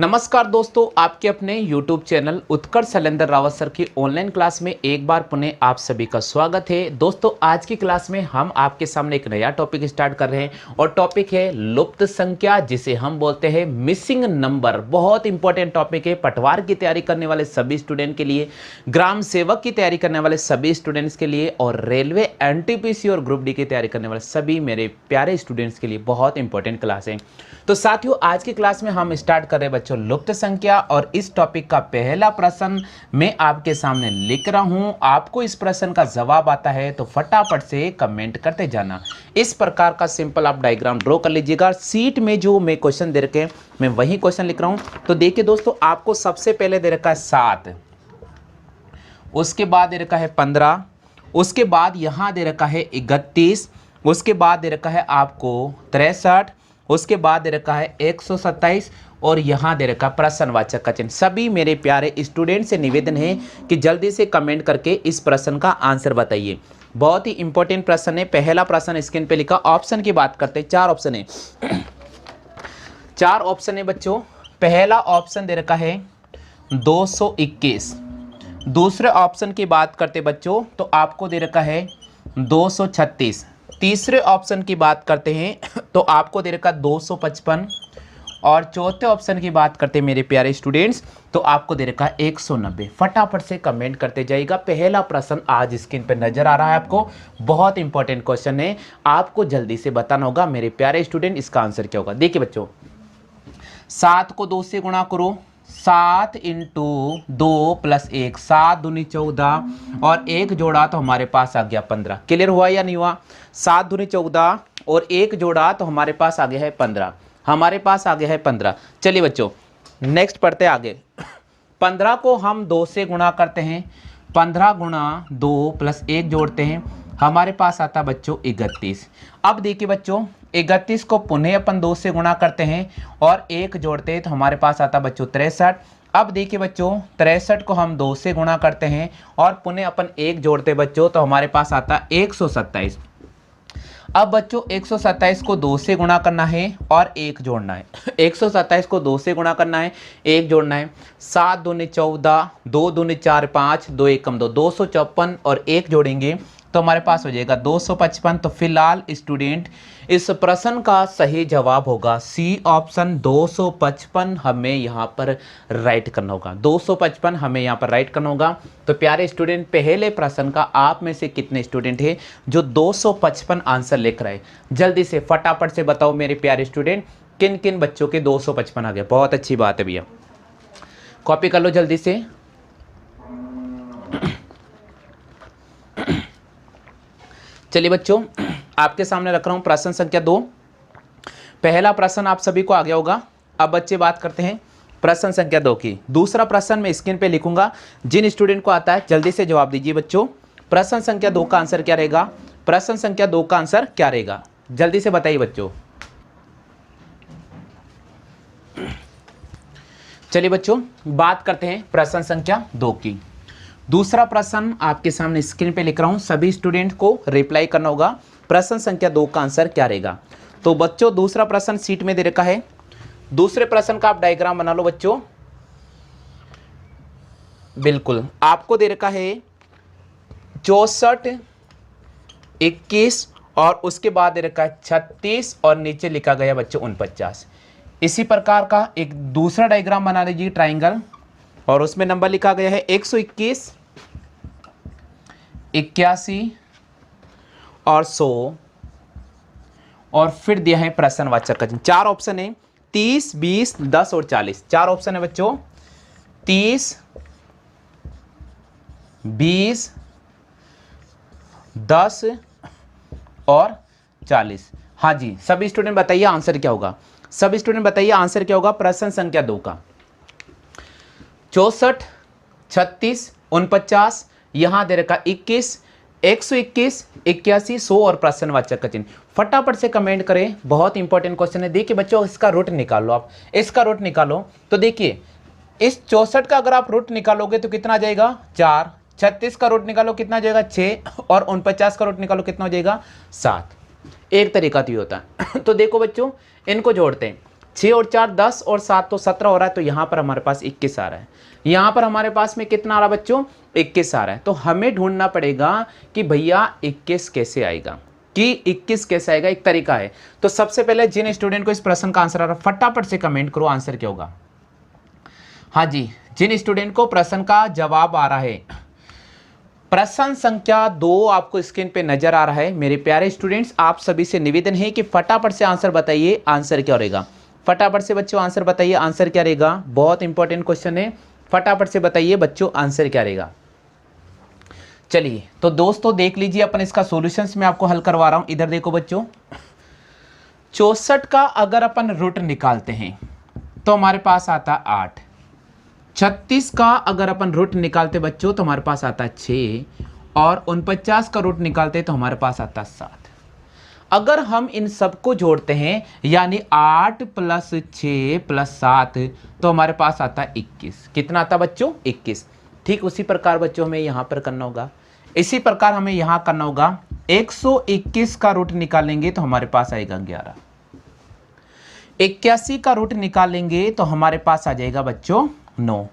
नमस्कार दोस्तों, आपके अपने YouTube चैनल उत्कर्ष शैलेंद्र रावत सर की ऑनलाइन क्लास में एक बार पुनः आप सभी का स्वागत है। दोस्तों, आज की क्लास में हम आपके सामने एक नया टॉपिक स्टार्ट कर रहे हैं और टॉपिक है लुप्त संख्या, जिसे हम बोलते हैं मिसिंग नंबर। बहुत इंपॉर्टेंट टॉपिक है पटवार की तैयारी करने वाले सभी स्टूडेंट के लिए, ग्राम सेवक की तैयारी करने वाले सभी स्टूडेंट्स के लिए और रेलवे एनटीपीसी और ग्रुप डी की तैयारी करने वाले सभी मेरे प्यारे स्टूडेंट्स के लिए बहुत इंपॉर्टेंट क्लास है। तो साथियों, आज की क्लास में हम स्टार्ट कर रहे हैं बच्चों लुप्त संख्या, और इस टॉपिक का पहला प्रश्न मैं आपके सामने लिख रहा हूं। आपको इस प्रश्न का जवाब आता है तो फटाफट से कमेंट करते जाना। इस प्रकार का सिंपल आप डायग्राम ड्रॉ कर लीजिएगा। सीट में जो मैं क्वेश्चन दे रखे मैं वही क्वेश्चन लिख रहा हूं। तो देखिए दोस्तों, आपको सबसे पहले दे रखा है 7, उसके बाद दे रखा है 15, उसके बाद यहां दे रखा है 31, उसके बाद दे रखा है आपको 63, उसके बाद दे रखा है 127 और यहाँ दे रखा प्रश्नवाचक का चिन्ह। सभी मेरे प्यारे स्टूडेंट से निवेदन है कि जल्दी से कमेंट करके इस प्रश्न का आंसर बताइए। बहुत ही इंपॉर्टेंट प्रश्न है। पहला प्रश्न स्क्रीन पे लिखा। ऑप्शन की बात करते हैं, 4 ऑप्शन है। 4 ऑप्शन है बच्चों। पहला ऑप्शन दे रखा है 221। दूसरे ऑप्शन की बात करते बच्चों तो आपको दे रखा है 236। तीसरे ऑप्शन की बात करते हैं तो आपको दे रखा 255 और चौथे ऑप्शन की बात करते हैं मेरे प्यारे स्टूडेंट्स तो आपको दे रखा 190। फटाफट से कमेंट करते जाइएगा। पहला प्रश्न आज स्क्रीन पर नजर आ रहा है आपको। बहुत इंपॉर्टेंट क्वेश्चन है, आपको जल्दी से बताना होगा मेरे प्यारे स्टूडेंट इसका आंसर क्या होगा। देखिए बच्चों, 7 को 2 से गुणा करो। 7 इंटू 2 प्लस 1, 7 दूनी 14 और 1 जोड़ा तो हमारे पास आ गया 15। क्लियर हुआ या नहीं हुआ? 7 दूनी 14 और 1 जोड़ा तो हमारे पास आ गया है 15। हमारे पास आ गया है 15। चलिए बच्चों, नेक्स्ट पढ़ते आगे। 15 को हम 2 से गुणा करते हैं। 15 गुणा 2 प्लस 1 जोड़ते हैं, हमारे पास आता बच्चों 31। अब देखिए बच्चों, 31 को पुनः अपन 2 से गुणा करते हैं और 1 जोड़ते हैं तो हमारे पास आता बच्चों 63। अब देखिए बच्चों, 63 को हम 2 से गुणा करते हैं और पुनः अपन 1 जोड़ते बच्चों तो हमारे पास आता 127। अब बच्चों 127 को 2 से गुणा करना है और 1 जोड़ना है। 127 को 2 से गुणा करना है, 1 जोड़ना है। 7 दूनी 14, 2 दूनी 4 5, 2 एकम 2, 254 और 1 जोड़ेंगे तो हमारे पास हो जाएगा 255। तो फिलहाल स्टूडेंट इस प्रश्न का सही जवाब होगा सी ऑप्शन 255 हमें यहाँ पर राइट करना होगा। 255 हमें यहाँ पर राइट करना होगा। तो प्यारे स्टूडेंट, पहले प्रश्न का आप में से कितने स्टूडेंट हैं जो 255 आंसर लिख रहे हैं? जल्दी से फटाफट से बताओ मेरे प्यारे स्टूडेंट, किन किन बच्चों के 255 आ गए? बहुत अच्छी बात है भैया, कॉपी कर लो जल्दी से। चलिए बच्चों, आपके सामने रख रहा हूं प्रश्न संख्या 2। पहला प्रश्न आप सभी को आ गया होगा। अब बच्चे बात करते हैं प्रश्न संख्या 2 की। दूसरा प्रश्न मैं स्क्रीन पे लिखूंगा, जिन स्टूडेंट को आता है जल्दी से जवाब दीजिए बच्चों। प्रश्न संख्या 2 का आंसर क्या रहेगा? प्रश्न संख्या 2 का आंसर क्या रहेगा? जल्दी से बताइए बच्चों। चलिए बच्चों, बात करते हैं प्रश्न संख्या 2 की। दूसरा प्रश्न आपके सामने स्क्रीन पे लिख रहा हूं, सभी स्टूडेंट को रिप्लाई करना होगा। प्रश्न संख्या 2 का आंसर क्या रहेगा? तो बच्चों, दूसरा प्रश्न सीट में दे रखा है। दूसरे प्रश्न का आप डायग्राम बना लो बच्चों। बिल्कुल, आपको दे रखा है 64, 21 और उसके बाद दे रखा है 36 और नीचे लिखा गया बच्चों 49। इसी प्रकार का एक दूसरा डायग्राम बना लीजिए ट्राइंगल, और उसमें नंबर लिखा गया है 121, 81 और 100 और फिर दिया है प्रश्नवाचक का चिन्ह। 4 ऑप्शन है, 30, 20, 10 और 40। 4 ऑप्शन है बच्चों, 30, 20, 10 और 40। हाँ जी, सभी स्टूडेंट बताइए आंसर क्या होगा। सभी स्टूडेंट बताइए आंसर क्या होगा प्रश्न संख्या 2 का। 64, 36, 49, यहां दे रखा 21, 121, 81, 100 और प्रश्नवाचक का चिन्ह। फटाफट से कमेंट करें, बहुत इंपॉर्टेंट क्वेश्चन है। देखिए बच्चों, इसका रूट निकाल लो। आप इसका रूट निकालो तो देखिए, इस 64 का अगर आप रूट निकालोगे तो कितना आ जाएगा? 4। 36 का रूट निकालो कितना आ जाएगा? 6 और 49 का रूट निकालो कितना हो जाएगा? 7। एक तरीका तो ये होता है। तो देखो बच्चों, इनको जोड़ते हैं। 6 और 4 10 और 7 तो 17 हो रहा है, तो यहाँ पर हमारे पास 21 आ रहा है। यहाँ पर हमारे पास में कितना आ रहा है बच्चों, 21 आ रहा है। तो हमें ढूंढना पड़ेगा कि भैया 21 कैसे आएगा, कि 21 कैसे आएगा। एक तरीका है। तो सबसे पहले जिन स्टूडेंट को इस प्रश्न का आंसर आ रहा है फटाफट से कमेंट करो, आंसर क्या होगा। हाँ जी, जिन स्टूडेंट को प्रश्न का जवाब आ रहा है, प्रश्न संख्या 2 आपको स्क्रीन पे नजर आ रहा है। मेरे प्यारे स्टूडेंट्स, आप सभी से निवेदन है कि फटाफट से आंसर बताइए, आंसर क्या रहेगा। फटाफट से बच्चों आंसर बताइए, आंसर क्या रहेगा। बहुत इंपॉर्टेंट क्वेश्चन है, फटाफट से बताइए बच्चों आंसर क्या रहेगा। चलिए तो दोस्तों देख लीजिए, अपन इसका सॉल्यूशंस मैं आपको हल करवा रहा हूं। इधर देखो बच्चों, 64 का अगर अपन रूट निकालते हैं तो हमारे पास आता है 8। 36 का अगर अपन रूट निकालते बच्चों तो हमारे पास आता है 6, और 49 का रूट निकालते तो हमारे पास आता है 7। अगर हम इन सबको जोड़ते हैं यानी 8 + 6 + 7 तो हमारे पास आता है 21। कितना आता बच्चों, 21। ठीक उसी प्रकार बच्चों हमें यहाँ पर करना होगा, इसी प्रकार हमें यहाँ करना होगा। 121 का रूट निकालेंगे तो हमारे पास आएगा 11। 81 का रूट निकालेंगे तो हमारे पास आ जाएगा बच्चों 9,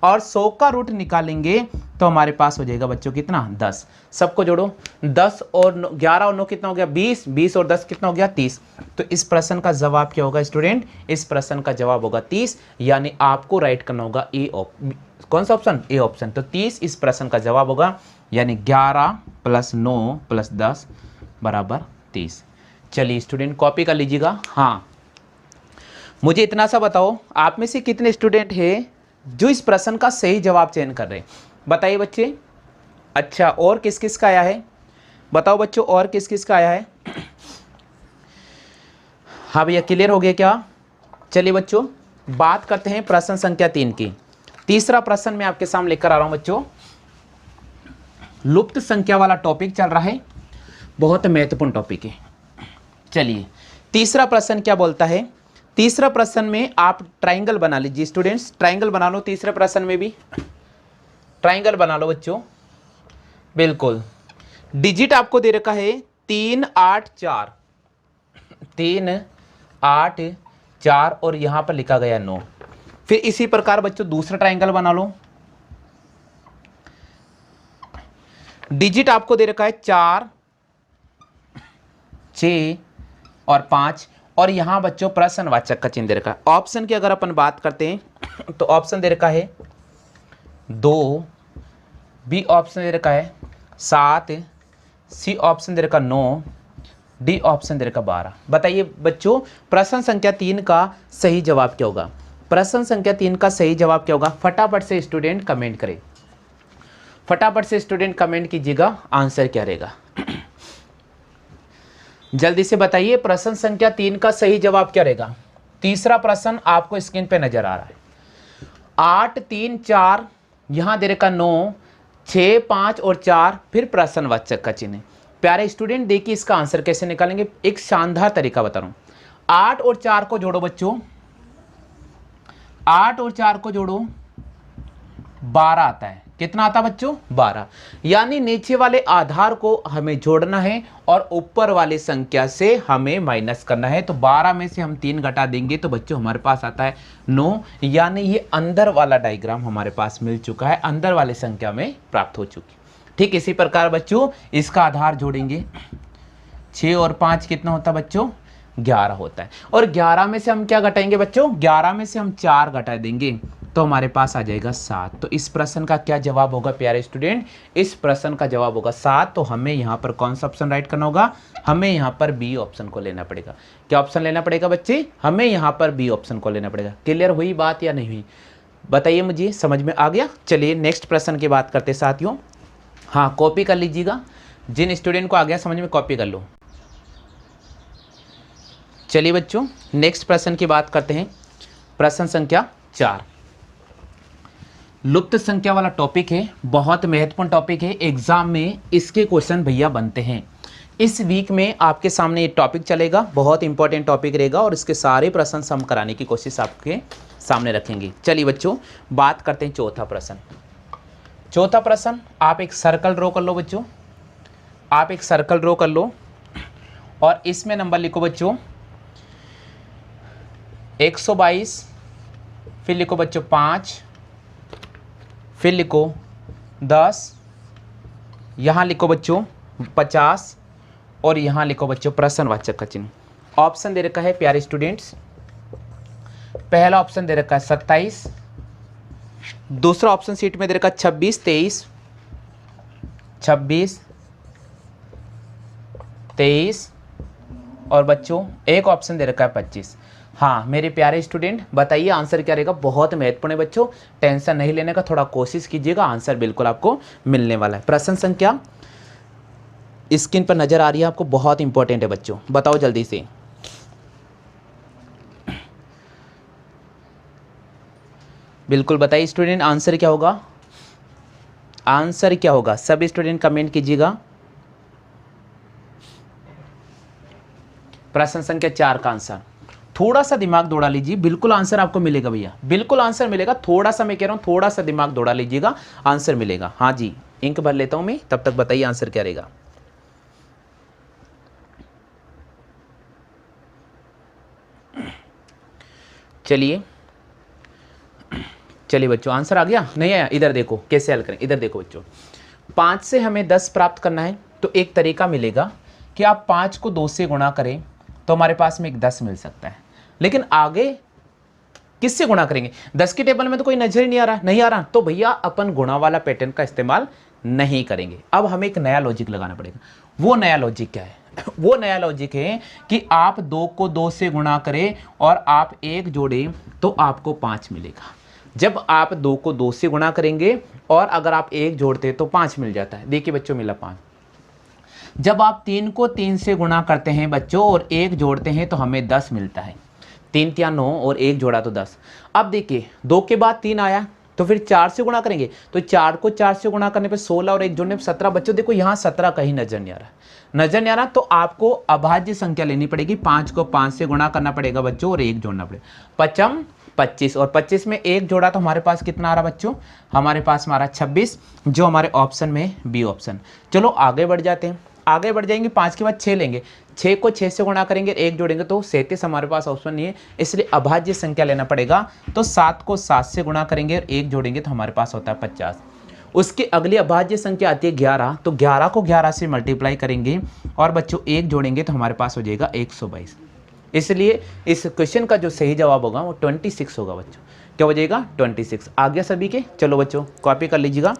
और 100 का रूट निकालेंगे तो हमारे पास हो जाएगा बच्चों कितना, 10। सबको जोड़ो, 10 और 11 और 9 कितना हो गया, 20। 20 और 10 कितना हो गया, 30। तो इस प्रश्न का जवाब क्या होगा स्टूडेंट, इस प्रश्न का जवाब होगा 30, यानी आपको राइट करना होगा ए। कौन सा ऑप्शन, ए ऑप्शन। तो 30 इस प्रश्न का जवाब होगा, यानी 11 + 9 + 10 = 30। चलिए स्टूडेंट कॉपी कर लीजिएगा। हाँ, मुझे इतना सा बताओ, आप में से कितने स्टूडेंट हैं जो इस प्रश्न का सही जवाब चयन कर रहे हैं, बताइए बच्चे। अच्छा, और किस किस का आया है, बताओ बच्चों, और किस किस का आया है। हाँ भैया, क्लियर हो गया क्या। चलिए बच्चों बात करते हैं प्रश्न संख्या 3 की। तीसरा प्रश्न मैं आपके सामने लेकर आ रहा हूं बच्चों। लुप्त संख्या वाला टॉपिक चल रहा है, बहुत महत्वपूर्ण टॉपिक है। चलिए तीसरा प्रश्न क्या बोलता है। तीसरा प्रश्न में आप ट्राइंगल बना लीजिए स्टूडेंट्स, ट्राइंगल बना लो। तीसरे प्रश्न में भी ट्राइंगल बना लो बच्चों, बिल्कुल। डिजिट आपको दे रखा है 3 8 4, 3 8 4, और यहां पर लिखा गया 9। फिर इसी प्रकार बच्चों दूसरा ट्राइंगल बना लो। डिजिट आपको दे रखा है 4 6 और 5, और यहां बच्चों प्रश्नवाचक का चिन्ह दे रखा है। ऑप्शन की अगर अपन बात करते हैं तो ऑप्शन दे रखा है 2, बी ऑप्शन दे रखा है 7, सी ऑप्शन दे रखा 9, डी ऑप्शन दे रखा 12। बताइए बच्चों प्रश्न संख्या 3 का सही जवाब क्या होगा। प्रश्न संख्या 3 का सही जवाब क्या होगा, फटाफट से स्टूडेंट कमेंट करें, फटाफट से स्टूडेंट कमेंट कीजिएगा, आंसर क्या रहेगा जल्दी से बताइए। प्रश्न संख्या 3 का सही जवाब क्या रहेगा। तीसरा प्रश्न आपको स्क्रीन पे नजर आ रहा है। 8 3 4, यहां दे रखा 9 6 5 और 4, फिर प्रश्नवाचक का चिन्ह। प्यारे स्टूडेंट देखिए इसका आंसर कैसे निकालेंगे, एक शानदार तरीका बता रहा हूं। 8 और 4 को जोड़ो बच्चों, 8 और 4 को जोड़ो 12 आता है। कितना आता बच्चों, 12। यानी नीचे वाले आधार को हमें जोड़ना है और ऊपर वाली संख्या से हमें माइनस करना है। तो 12 में से हम 3 घटा देंगे तो बच्चों हमारे पास आता है 9, यानी ये अंदर वाला डायग्राम हमारे पास मिल चुका है, अंदर वाली संख्या में प्राप्त हो चुकी। ठीक इसी प्रकार बच्चों इसका आधार जोड़ेंगे, 6 और 5 कितना होता है बच्चों, 11 होता है। और 11 में से हम क्या घटाएंगे बच्चों, 11 में से हम 4 घटा देंगे तो हमारे पास आ जाएगा 7। तो इस प्रश्न का क्या जवाब होगा प्यारे स्टूडेंट, इस प्रश्न का जवाब होगा 7। तो हमें यहाँ पर कौन सा ऑप्शन राइट करना होगा, हमें यहाँ पर बी ऑप्शन को लेना पड़ेगा। क्या ऑप्शन लेना पड़ेगा बच्चे, हमें यहाँ पर बी ऑप्शन को लेना पड़ेगा। क्लियर हुई बात या नहीं हुई, बताइए मुझे, समझ में आ गया। चलिए नेक्स्ट प्रश्न की बात करते साथियों। हाँ कॉपी कर लीजिएगा, जिन स्टूडेंट को आ गया समझ में कॉपी कर लो। चलिए बच्चों नेक्स्ट प्रश्न की बात करते हैं। प्रश्न संख्या 4 लुप्त संख्या वाला टॉपिक है, बहुत महत्वपूर्ण टॉपिक है। एग्जाम में इसके क्वेश्चन भैया बनते हैं। इस वीक में आपके सामने ये टॉपिक चलेगा, बहुत इंपॉर्टेंट टॉपिक रहेगा और इसके सारे प्रश्न हम कराने की कोशिश आपके सामने रखेंगे। चलिए बच्चों बात करते हैं चौथा प्रश्न। चौथा प्रश्न, आप एक सर्कल ड्रॉ कर लो बच्चों, आप एक सर्कल ड्रॉ कर लो और इसमें नंबर लिखो बच्चों 122, फिर लिखो बच्चों 5, फिर लिखो 10, यहाँ लिखो बच्चों 50 और यहाँ लिखो बच्चों प्रश्नवाचक का चिन्ह। ऑप्शन दे रखा है प्यारे स्टूडेंट्स, पहला ऑप्शन दे रखा है 27, दूसरा ऑप्शन सीट में दे रखा है 26, 23 और बच्चों एक ऑप्शन दे रखा है 25। हाँ मेरे प्यारे स्टूडेंट बताइए आंसर क्या रहेगा। बहुत महत्वपूर्ण है बच्चों, टेंशन नहीं लेने का, थोड़ा कोशिश कीजिएगा, आंसर बिल्कुल आपको मिलने वाला है। प्रश्न संख्या स्क्रीन पर नजर आ रही है आपको, बहुत इंपॉर्टेंट है बच्चों, बताओ जल्दी से। बिल्कुल बताइए स्टूडेंट आंसर क्या होगा, आंसर क्या होगा, सभी स्टूडेंट कमेंट कीजिएगा। प्रश्न संख्या 4 का आंसर, थोड़ा सा दिमाग दौड़ा लीजिए, बिल्कुल आंसर आपको मिलेगा भैया, बिल्कुल आंसर मिलेगा। थोड़ा सा मैं कह रहा हूं, थोड़ा सा दिमाग दौड़ा लीजिएगा, आंसर मिलेगा। हाँ जी इंक भर लेता हूं मैं, तब तक बताइए आंसर क्या रहेगा। चलिए चलिए बच्चों आंसर आ गया, नहीं आया, इधर देखो कैसे हल करें, इधर देखो बच्चों। 5 से हमें 10 प्राप्त करना है तो एक तरीका मिलेगा कि आप 5 को 2 से गुणा करें तो हमारे पास में एक 10 मिल सकता है। लेकिन आगे किससे गुणा करेंगे, 10 की टेबल में तो कोई नजर ही नहीं आ रहा, तो भैया अपन गुणा वाला पैटर्न का इस्तेमाल नहीं करेंगे। अब हमें एक नया लॉजिक लगाना पड़ेगा। वो नया लॉजिक क्या है, वो नया लॉजिक है कि आप 2 को 2 से गुणा करें और आप 1 जोड़ें तो आपको 5 मिलेगा। जब आप 2 को 2 से गुणा करेंगे और अगर आप 1 जोड़ते तो 5 मिल जाता है। देखिए बच्चों मिला 5। जब आप 3 को 3 से गुणा करते हैं बच्चों और 1 जोड़ते हैं तो हमें 10 मिलता है। 3 या 9 और 1 जोड़ा तो 10। अब देखिए 2 के बाद 3 आया तो फिर 4 से गुणा करेंगे तो 4 को 4 से गुणा करने पे 16 और 1 जोड़ने पे 17। बच्चों देखो यहाँ 17 कहीं नजर नहीं आ रहा, तो आपको अभाज्य संख्या लेनी पड़ेगी। 5 को 5 से गुणा करना पड़ेगा बच्चों और 1 जोड़ना पड़ेगा। 5 25 और 25 में 1 जोड़ा तो हमारे पास कितना आ रहा बच्चों, हमारे पास हमारा 26, जो हमारे ऑप्शन में बी ऑप्शन। चलो आगे बढ़ जाते हैं, आगे बढ़ जाएंगे। 5 के बाद 6 लेंगे, 6 को 6 से गुणा करेंगे, 1 जोड़ेंगे तो 37 हमारे पास ऑप्शन नहीं है, इसलिए अभाज्य संख्या लेना पड़ेगा। तो 7 को 7 से गुणा करेंगे और 1 जोड़ेंगे तो हमारे पास होता है 50। उसकी अगली अभाज्य संख्या आती है 11, तो 11 को 11 से मल्टीप्लाई करेंगे और बच्चों 1 जोड़ेंगे तो हमारे पास हो जाएगा 122। इसलिए इस क्वेश्चन का जो सही जवाब होगा वो 26 होगा बच्चों। क्या हो जाएगा 26। आ गया सभी के, चलो बच्चों कॉपी कर लीजिएगा।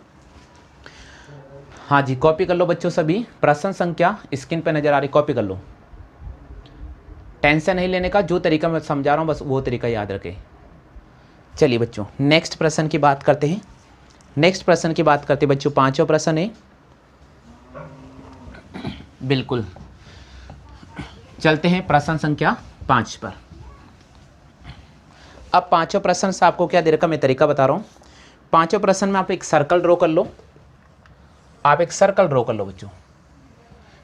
हाँ जी कॉपी कर लो बच्चों सभी, प्रश्न संख्या स्क्रीन पे नजर आ रही, कॉपी कर लो। टेंशन नहीं लेने का, जो तरीका मैं समझा रहा हूँ बस वो तरीका याद रखें। चलिए बच्चों नेक्स्ट प्रश्न की बात करते हैं। नेक्स्ट प्रश्न की बात करते हैं बच्चों, 5वां प्रश्न है। बिल्कुल चलते हैं प्रश्न संख्या 5 पर। अब 5वां प्रश्न से आपको क्या दे रखा, मैं तरीका बता रहा हूँ। 5वें प्रश्न में आप एक सर्कल ड्रॉ कर लो, आप एक सर्कल ड्रॉ कर लो बच्चों,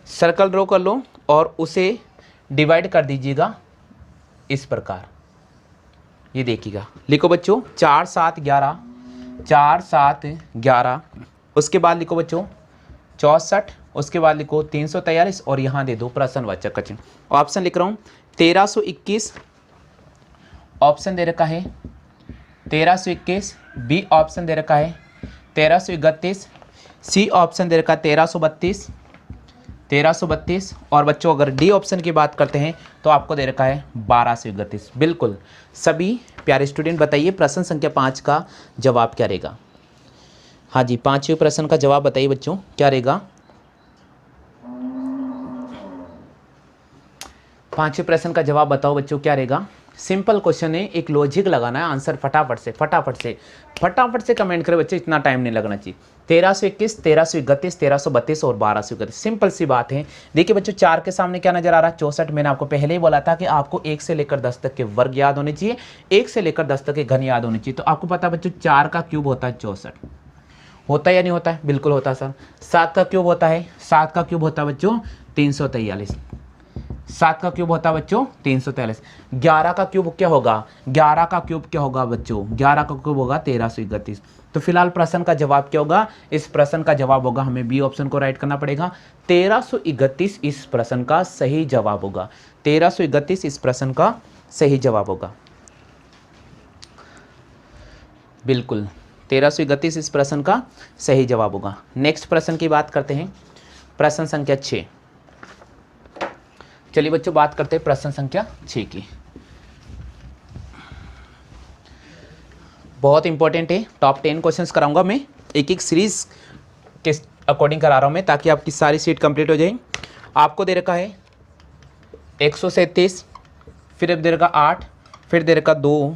सर्कल ड्रॉ कर लो और उसे डिवाइड कर दीजिएगा इस प्रकार। ये देखिएगा, लिखो बच्चों 4 7 11, 4 7 11, उसके बाद लिखो बच्चों 64, उसके बाद लिखो 343 और यहाँ दे दो प्रश्नवाचक का चिन्ह। ऑप्शन लिख रहा हूँ 1321, ऑप्शन दे रखा है 1321, बी ऑप्शन दे रखा है 1331, सी ऑप्शन दे रखा है 1332 और बच्चों अगर डी ऑप्शन की बात करते हैं तो आपको दे रखा है 1231। बिल्कुल सभी प्यारे स्टूडेंट बताइए प्रश्न संख्या 5 का जवाब क्या रहेगा। हाँ जी 5वें प्रश्न का जवाब बताइए बच्चों क्या रहेगा। 5वें प्रश्न का जवाब बताओ बच्चों क्या रहेगा। सिंपल क्वेश्चन है, एक लॉजिक लगाना है, आंसर फटाफट से कमेंट करें बच्चे, इतना टाइम नहीं लगना चाहिए। 1321, 1331, 1332 और 1231, सिंपल सी बात है। देखिए बच्चों 4 के सामने क्या नजर आ रहा है 64। मैंने आपको पहले ही बोला था कि आपको 1 से लेकर 10 तक के वर्ग याद होने चाहिए, 1 से लेकर 10 तक के घन याद होने चाहिए। तो आपको पता है बच्चों 4 का क्यूब होता है 64, होता है या नहीं होता है, बिल्कुल होता है सर। 7 का क्यूब होता है, 7 का क्यूब होता है बच्चों 343, 7 का क्यूब होता है बच्चों 343। 11 का क्यूब क्या होगा, 11 का क्यूब क्या होगा बच्चों, 11 का क्यूब होगा 1331। तो फिलहाल प्रश्न का जवाब क्या होगा, इस प्रश्न का जवाब होगा, हमें बी ऑप्शन को राइट करना पड़ेगा, 1331 इस प्रश्न का सही जवाब होगा। 1331 इस प्रश्न का सही जवाब होगा। बिल्कुल 1331 इस प्रश्न का सही जवाब होगा। नेक्स्ट प्रश्न की बात करते हैं, प्रश्न संख्या 6। चलिए बच्चों बात करते हैं प्रश्न संख्या 6 की। बहुत इंपॉर्टेंट है, टॉप 10 क्वेश्चंस कराऊंगा मैं, एक एक सीरीज के अकॉर्डिंग करा रहा हूं मैं, ताकि आपकी सारी सीट कंप्लीट हो जाए। आपको दे रखा है 137, फिर दे रखा 8, फिर दे रखा 2,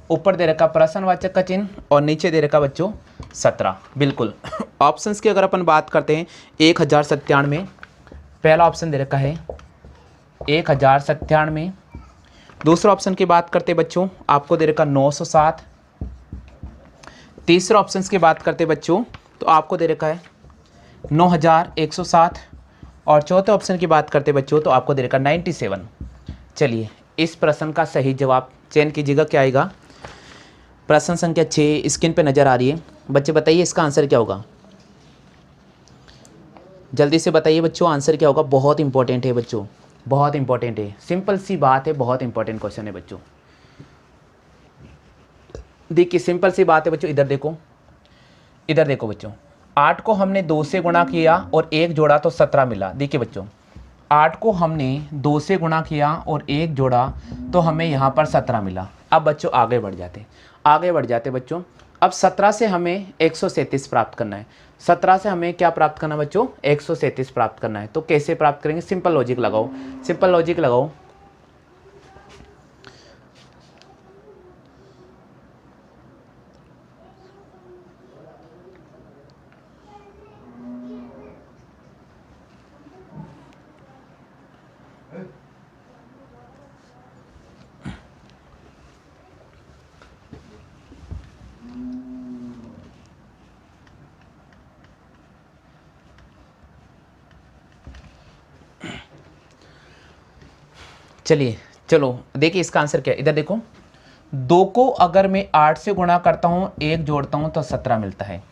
ऊपर दे रखा प्रश्नवाचक का चिन्ह और नीचे दे रखा बच्चों 17। बिल्कुल ऑप्शंस की अगर अपन बात करते हैं 1097, पहला ऑप्शन दे रखा है 1097। दूसरा ऑप्शन की बात करते बच्चों आपको दे रखा 907। तीसरा ऑप्शन की बात करते बच्चों तो आपको दे रखा है 9107। और चौथे ऑप्शन की बात करते बच्चों तो आपको दे रखा 97। चलिए इस प्रश्न का सही जवाब चयन कीजिएगा, क्या आएगा। प्रश्न संख्या 6 स्क्रीन पे नज़र आ रही है। बच्चे बताइए इसका आंसर क्या होगा, जल्दी से बताइए बच्चों आंसर क्या होगा। बहुत इंपॉर्टेंट है बच्चों, बहुत इंपॉर्टेंट है, सिंपल सी बात है, बहुत इंपॉर्टेंट क्वेश्चन है बच्चों। देखिए सिंपल सी बात है बच्चों, इधर देखो, इधर देखो बच्चों, 8 को हमने 2 से गुणा किया और 1 जोड़ा तो 17 मिला। देखिए बच्चों 8 को हमने 2 से गुणा किया और 1 जोड़ा तो हमें यहाँ पर 17 मिला। अब बच्चों आगे बढ़ जाते बच्चों। अब 17 से हमें 137 प्राप्त करना है। 17 से हमें क्या प्राप्त करना है बच्चों, 137 प्राप्त करना है। तो कैसे प्राप्त करेंगे, सिंपल लॉजिक लगाओ, सिंपल लॉजिक लगाओ। चलिए चलो देखिए इसका आंसर क्या है, इधर देखो। 2 को अगर मैं 8 से गुणा करता हूँ, 1 जोड़ता हूँ तो 17 मिलता है।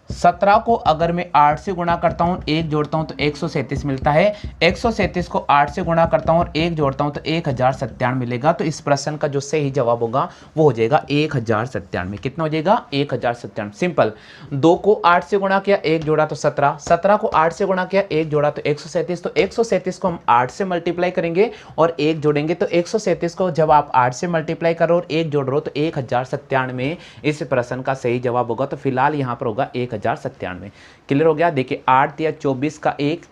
17 को अगर मैं 8 से गुणा करता हूँ, 1 जोड़ता हूँ तो 137 मिलता है। 137 को 8 से गुणा करता हूँ और 1 जोड़ता हूँ तो 1097 मिलेगा। तो इस प्रश्न का जो सही जवाब होगा वो हो जाएगा 1097। कितना हो जाएगा, 1097। सिंपल, 2 को 8 से गुणा किया, 1 जोड़ा तो 17, 17 को 8 से गुणा किया, 1 जोड़ा तो 137। तो 137 को हम 8 से मल्टीप्लाई करेंगे और 1 जोड़ेंगे। तो 137 को जब आप 8 से मल्टीप्लाई करो और 1 जोड़ रहे हो तो 1097 इस प्रश्न का सही जवाब होगा। तो फिलहाल यहाँ पर होगा 1097। क्लियर हो गया। देखिए 8 या 24 का 1,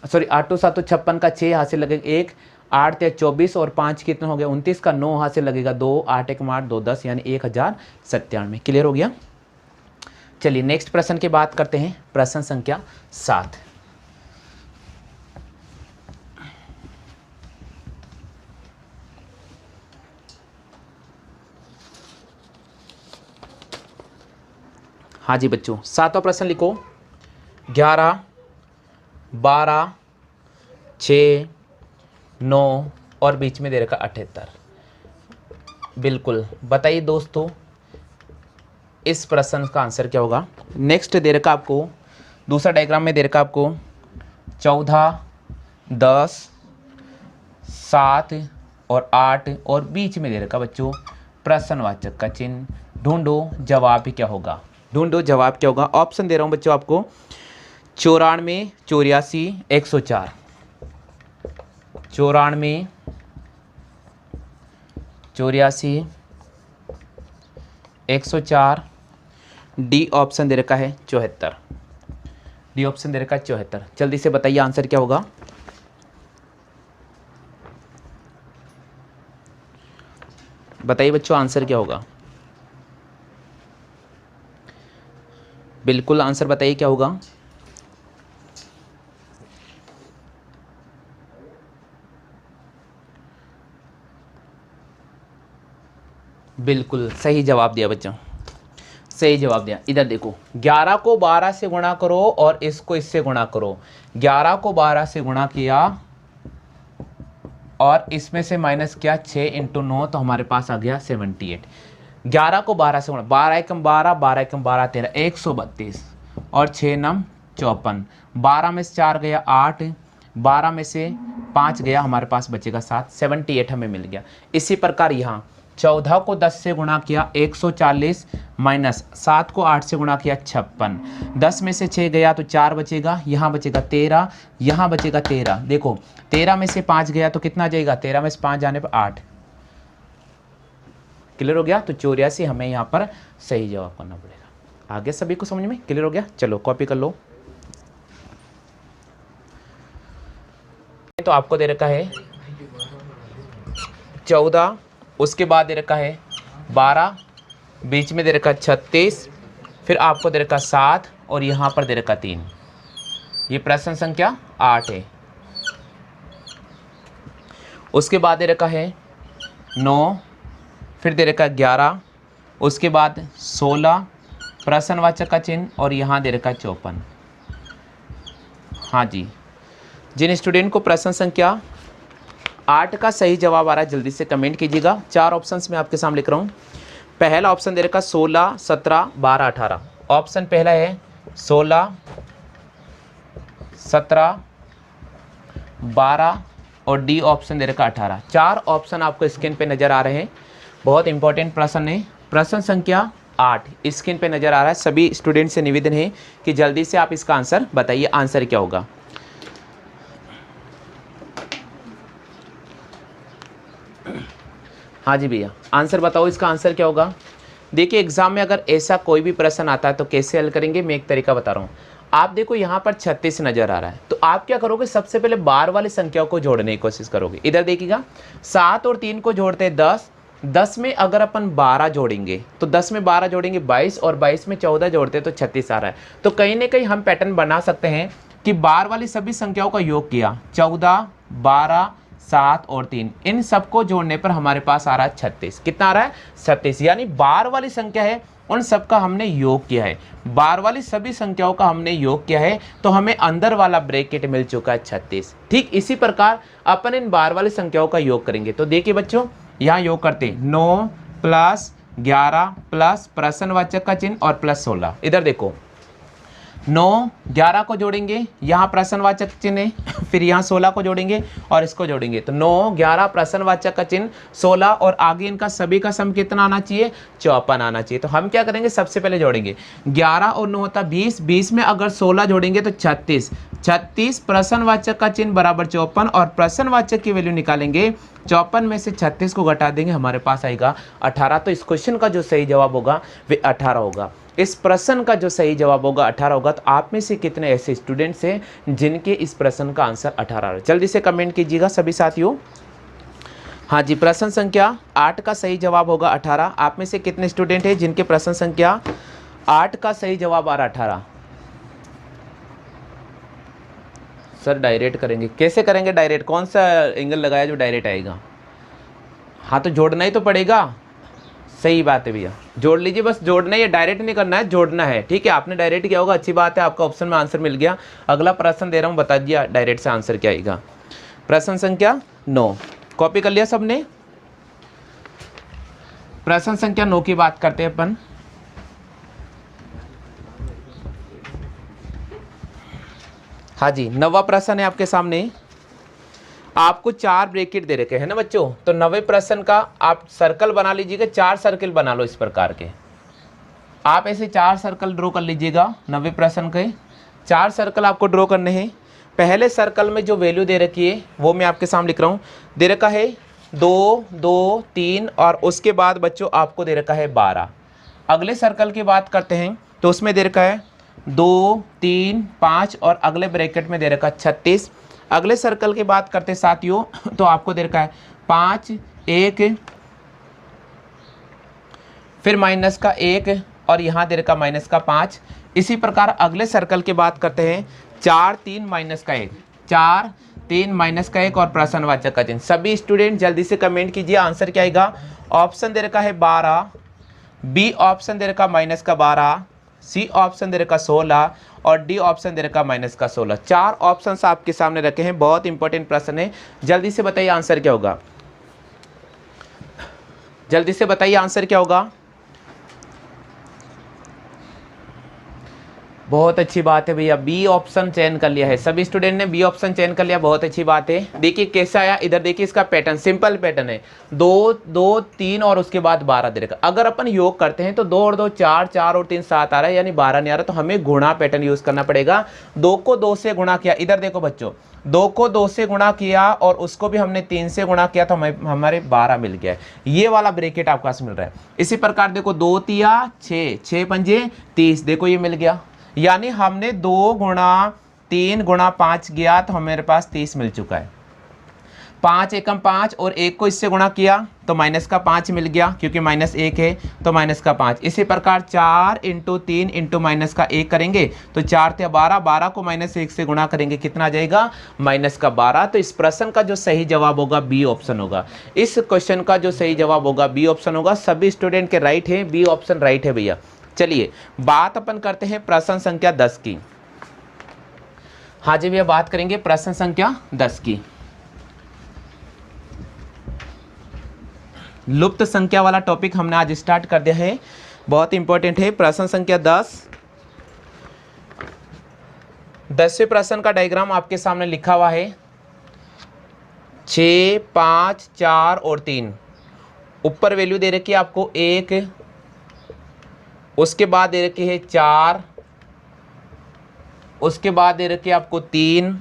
सॉरी 8 तो 7 तो 56 का 6 हाथ से लगेगा 1, 8 या 24 और 5 कितना हो गया 29 का 9 हाथ से लगेगा 2, 8 1 8 2 10 यानी 1097। क्लियर हो गया। चलिए नेक्स्ट प्रश्न की बात करते हैं, प्रश्न संख्या 7। हाँ जी बच्चों, 7वां प्रश्न लिखो। 11, 12, 6, 9 और बीच में दे रखा 78। बिल्कुल बताइए दोस्तों इस प्रश्न का आंसर क्या होगा। नेक्स्ट दे रखा आपको, दूसरा डायग्राम में दे रखा आपको 14, 10, 7 और 8 और बीच में दे रखा बच्चों प्रश्नवाचक का चिन्ह। ढूंढो जवाब क्या होगा, ढूंढो जवाब क्या होगा। ऑप्शन दे रहा हूं बच्चों आपको, 94, 84, 104। 94, 84, 104। डी ऑप्शन दे रखा है 74। डी ऑप्शन दे रखा है 74। जल्दी से बताइए आंसर क्या होगा। बताइए बच्चों आंसर क्या होगा। बिल्कुल आंसर बताइए क्या होगा। बिल्कुल सही जवाब दिया बच्चों, सही जवाब दिया। इधर देखो 11 को 12 से गुणा करो और इसको इससे गुणा करो। 11 को 12 से गुणा किया और इसमें से माइनस किया 6 × 9 तो हमारे पास आ गया 78। 11 को 12 से गुणा, 12 एकम 12, 12 एकम 12 13, 132 और 6 9 54। 12 में से 4 गया 8, 12 में से 5 गया, हमारे पास बचेगा 7, 78 हमें मिल गया। इसी प्रकार यहाँ 14 को 10 से गुणा किया 140 माइनस 7 को 8 से गुणा किया 56। 10 में से 6 गया तो 4 बचेगा, यहाँ बचेगा 13, यहाँ बचेगा 13। देखो 13 में से 5 गया तो कितना जाएगा, 13 में से 5 जाने पर 8। क्लियर हो गया। तो 84 हमें यहाँ पर सही जवाब करना पड़ेगा। आगे सभी को समझ में क्लियर हो गया। चलो कॉपी कर लो। तो आपको दे रखा है 14, उसके बाद दे रखा है 12, बीच में दे रखा 36, फिर आपको दे रखा 7 और यहाँ पर दे रखा 3। ये प्रश्न संख्या 8 है। उसके बाद दे रखा है 9, फिर दे रखा 11, उसके बाद 16, प्रश्नवाचक का चिन्ह और यहाँ दे रखा 54। हाँ जी, जिन स्टूडेंट को प्रश्न संख्या 8 का सही जवाब आ रहा है जल्दी से कमेंट कीजिएगा। 4 ऑप्शंस में आपके सामने लिख रहा हूँ। पहला ऑप्शन दे रखा 16, 17, 12, 18। ऑप्शन पहला है 16, 17, 12 और डी ऑप्शन दे रखा 18। 4 ऑप्शन आपको स्क्रीन पे नज़र आ रहे हैं। बहुत इंपॉर्टेंट प्रश्न है। प्रश्न संख्या 8 स्क्रीन पे नज़र आ रहा है। सभी स्टूडेंट से निवेदन है कि जल्दी से आप इसका आंसर बताइए। आंसर क्या होगा? हाँ जी भैया, आंसर बताओ, इसका आंसर क्या होगा? देखिए एग्जाम में अगर ऐसा कोई भी प्रश्न आता है तो कैसे हल करेंगे, मैं एक तरीका बता रहा हूँ। आप देखो यहाँ पर 36 नज़र आ रहा है, तो आप क्या करोगे, सबसे पहले बार वाली संख्याओं को जोड़ने की कोशिश करोगे। इधर देखिएगा 7 और 3 को जोड़ते हैं 10, 10 में अगर अपन 12 जोड़ेंगे तो 10 में 12 जोड़ेंगे 22 और 22 में 14 जोड़ते हैं तो 36 आ रहा है। तो कहीं ना कहीं हम पैटर्न बना सकते हैं कि बार वाली सभी संख्याओं का योग किया, 14, 12, 7 और 3, इन सबको जोड़ने पर हमारे पास आ रहा है 36। कितना आ रहा है? 36। यानी बार वाली संख्या है उन सब का हमने योग किया है, बार वाली सभी संख्याओं का हमने योग किया है, तो हमें अंदर वाला ब्रैकेट मिल चुका है 36। ठीक इसी प्रकार अपन इन बार वाली संख्याओं का योग करेंगे। तो देखिए बच्चों, यहाँ योग करते 9 प्लस 11 प्लस प्रश्नवाचक का चिन्ह और प्लस 16। इधर देखो 9, 11 को जोड़ेंगे, यहाँ प्रश्नवाचक चिन्ह है, फिर यहाँ 16 को जोड़ेंगे और इसको जोड़ेंगे तो 9, 11 प्रश्नवाचक का चिन्ह 16 और आगे इनका सभी का सम कितना आना चाहिए? 54 आना चाहिए। तो हम क्या करेंगे, सबसे पहले जोड़ेंगे 11 और 9 होता 20, 20 में अगर 16 जोड़ेंगे तो 36, 36 प्रश्नवाचक का चिन्ह बराबर 54 और प्रश्नवाचक की वैल्यू निकालेंगे, 54 में से 36 को घटा देंगे, हमारे पास आएगा 18। तो इस क्वेश्चन का जो सही जवाब होगा वे 18 होगा। इस प्रश्न का जो सही जवाब होगा 18 होगा। तो आप में से कितने ऐसे स्टूडेंट्स हैं जिनके इस प्रश्न का आंसर 18 है? जल्दी से कमेंट कीजिएगा सभी साथियों। हाँ जी, प्रश्न संख्या 8 का सही जवाब होगा 18। आप में से कितने स्टूडेंट हैं जिनके प्रश्न संख्या 8 का सही जवाब आ रहा 18? सर डायरेक्ट करेंगे, कैसे करेंगे डायरेक्ट? कौन सा एंगल लगाया जो डायरेक्ट आएगा? हाँ तो जोड़ना ही तो पड़ेगा। सही बात है भैया, जोड़ लीजिए, बस जोड़ना है, डायरेक्ट नहीं करना है, जोड़ना है। ठीक है, आपने डायरेक्ट किया होगा, अच्छी बात है, आपका ऑप्शन में आंसर मिल गया। अगला प्रश्न दे रहा हूँ, बता दिया डायरेक्ट से आंसर क्या आएगा। प्रश्न संख्या 9 कॉपी कर लिया सबने? प्रश्न संख्या 9 की बात करते हैं अपन। हाँ जी, 9वां प्रश्न है आपके सामने। आपको 4 ब्रैकेट दे रखे हैं ना बच्चों, तो 9वें प्रश्न का आप सर्कल बना लीजिएगा। 4 सर्कल बना लो इस प्रकार के। आप ऐसे 4 सर्कल ड्रॉ कर लीजिएगा। 9वें प्रश्न के 4 सर्कल आपको ड्रॉ करने हैं। पहले सर्कल में जो वैल्यू दे रखी है वो मैं आपके सामने लिख रहा हूँ। दे रखा है 2, 2, 3 और उसके बाद बच्चों आपको दे रखा है 12। अगले सर्कल की बात करते हैं तो उसमें दे रखा है 2, 3, 5 और अगले ब्रैकेट में दे रखा है 36। अगले सर्कल की बात करते साथियों तो आपको दे रखा है 5, 1 फिर माइनस का 1 और यहाँ दे रखा माइनस का 5। इसी प्रकार अगले सर्कल की बात करते हैं 4, 3 माइनस का 1, 4, 3 माइनस का 1 और प्रश्नवाचक का चिन्ह। सभी स्टूडेंट जल्दी से कमेंट कीजिए, आंसर क्या आएगा। ऑप्शन दे रखा है 12, बी ऑप्शन दे रखा माइनस का 12, सी ऑप्शन दे रखा 16 और डी ऑप्शन दे रखा माइनस का 16। 4 ऑप्शन आपके सामने रखे हैं। बहुत इंपॉर्टेंट प्रश्न है, जल्दी से बताइए आंसर क्या होगा। जल्दी से बताइए आंसर क्या होगा। बहुत अच्छी बात है भैया, बी ऑप्शन चयन कर लिया है, सभी स्टूडेंट ने बी ऑप्शन चयन कर लिया, बहुत अच्छी बात है। देखिए कैसा आया, इधर देखिए इसका पैटर्न सिंपल पैटर्न है, 2 2 3 और उसके बाद 12 दे रखा। अगर अपन योग करते हैं तो 2 और 2 4, 4 और 3 7 आ रहा है, यानी 12 नहीं आ रहा, तो हमें गुणा पैटर्न यूज करना पड़ेगा। 2 को 2 से गुणा किया, इधर देखो बच्चों 2 को 2 से गुणा किया और उसको भी हमने 3 से गुणा किया, तो हमारे 12 मिल गया है। ये वाला ब्रैकेट आपको पास मिल रहा है। इसी प्रकार देखो 2 तिया 6, 6 पंजे 30, देखो ये मिल गया, यानी हमने 2 गुणा 3 गुणा 5 किया तो हमारे पास 30 मिल चुका है। 5 एकम 5 और 1 को इससे गुणा किया तो माइनस का 5 मिल गया, क्योंकि माइनस 1 है तो माइनस का 5। इसी प्रकार 4 इंटू 3 इंटू माइनस का 1 करेंगे तो 4 × 12, 12 को माइनस 1 से गुणा करेंगे, कितना आ जाएगा माइनस का 12। तो इस प्रश्न का जो सही जवाब होगा बी ऑप्शन होगा। इस क्वेश्चन का जो सही जवाब होगा बी ऑप्शन होगा। सभी स्टूडेंट के राइट है, बी ऑप्शन राइट है भैया। चलिए बात अपन करते हैं प्रश्न संख्या 10 की। हाँ जी भैया, बात करेंगे प्रश्न संख्या 10 की। लुप्त संख्या वाला टॉपिक हमने आज स्टार्ट कर दिया है, बहुत इंपॉर्टेंट है। प्रश्न संख्या 10, 10वें प्रश्न का डायग्राम आपके सामने लिखा हुआ है। 6 5 4 और 3, ऊपर वैल्यू दे रखी है आपको 1, उसके बाद दे रखी है 4, उसके बाद दे रखी है आपको 3,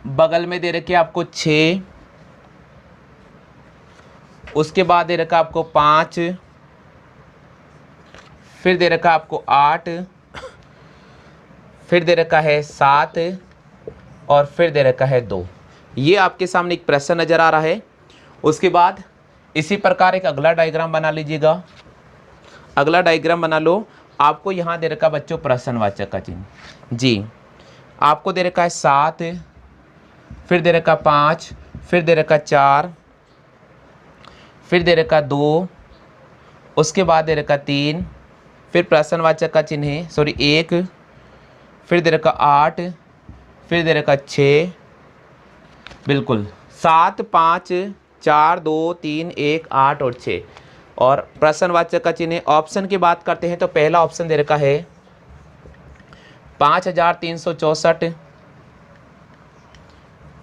बगल में दे रखी है आपको 6, उसके बाद दे रखा आपको 5, फिर दे रखा आपको 8, फिर दे रखा है 7 और फिर दे रखा है 2। ये आपके सामने एक प्रश्न नजर आ रहा है। उसके बाद इसी प्रकार एक अगला डायग्राम बना लीजिएगा। अगला डायग्राम बना लो। आपको यहाँ दे रखा बच्चों प्रश्नवाचक का चिन्ह जी, आपको दे रखा है 7, फिर दे रखा 5, फिर दे रखा 4, फिर दे रखा 2, उसके बाद दे रखा 3, फिर प्रश्नवाचक का चिन्ह है 1, फिर दे रखा 8, फिर दे रखा 6, बिल्कुल 7 5 4 2 3 1 8 और 6, और प्रश्नवाचक का चिन्ह। ऑप्शन की बात करते हैं तो पहला ऑप्शन दे रखा है 5364,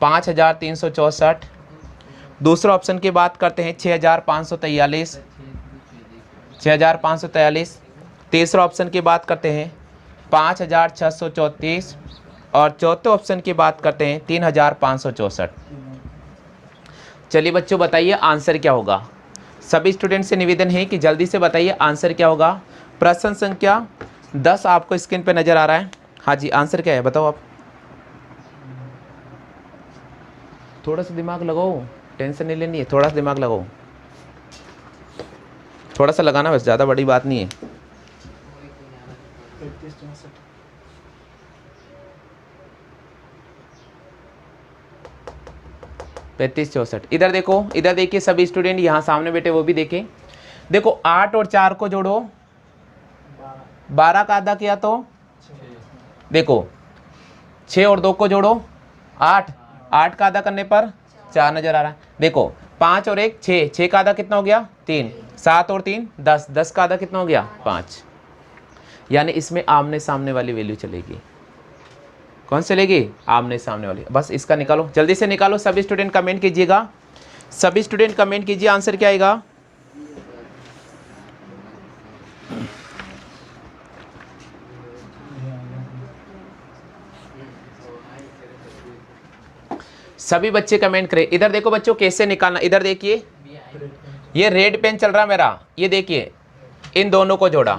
5364। दूसरा ऑप्शन की बात करते हैं 6543, 6543। तीसरा ऑप्शन की बात करते हैं 5634 और चौथे ऑप्शन की बात करते हैं 3564। चलिए बच्चों बताइए आंसर क्या होगा। सभी स्टूडेंट से निवेदन है कि जल्दी से बताइए आंसर क्या होगा। प्रश्न संख्या 10 आपको स्क्रीन पे नजर आ रहा है। हाँ जी, आंसर क्या है बताओ आप। थोड़ा सा दिमाग लगाओ, टेंशन नहीं लेनी है, थोड़ा सा दिमाग लगाओ, थोड़ा सा लगाना बस, ज़्यादा बड़ी बात नहीं है। 3564। इधर देखो, इधर देखिए सभी स्टूडेंट, यहाँ सामने बैठे वो भी देखें। देखो 8 और 4 को जोड़ो, 12 का आधा किया तो देखो 6 और 2 को जोड़ो 8, 8 का आधा करने पर 4 नजर आ रहा है। देखो 5 और 1 6, 6 का आधा कितना हो गया 3, 7 और 3 10, 10 का आधा कितना हो गया 5। यानी इसमें आमने सामने वाली वैल्यू चलेगी। कौन चलेगी? आमने सामने वाली। बस इसका निकालो, जल्दी से निकालो। सभी स्टूडेंट कमेंट कीजिएगा, सभी स्टूडेंट कमेंट कीजिए आंसर क्या आएगा। सभी बच्चे कमेंट करें। इधर देखो बच्चों कैसे निकालना, इधर देखिए ये रेड पेन चल रहा मेरा, ये देखिए इन दोनों को जोड़ा।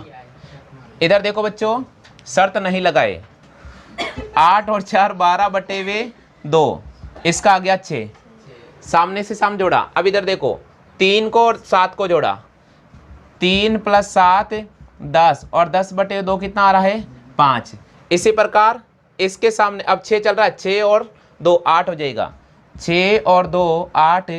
इधर देखो बच्चों शर्त नहीं लगाए, 8 और 4 12/2, इसका आ गया 6, सामने से सामने जोड़ा। अब इधर देखो 3 को और 7 को जोड़ा, 3 + 7 10 और 10/2 कितना आ रहा है 5। इसी प्रकार इसके सामने अब 6 चल रहा है, 6 और 2 8 हो जाएगा, 6 और 2 8,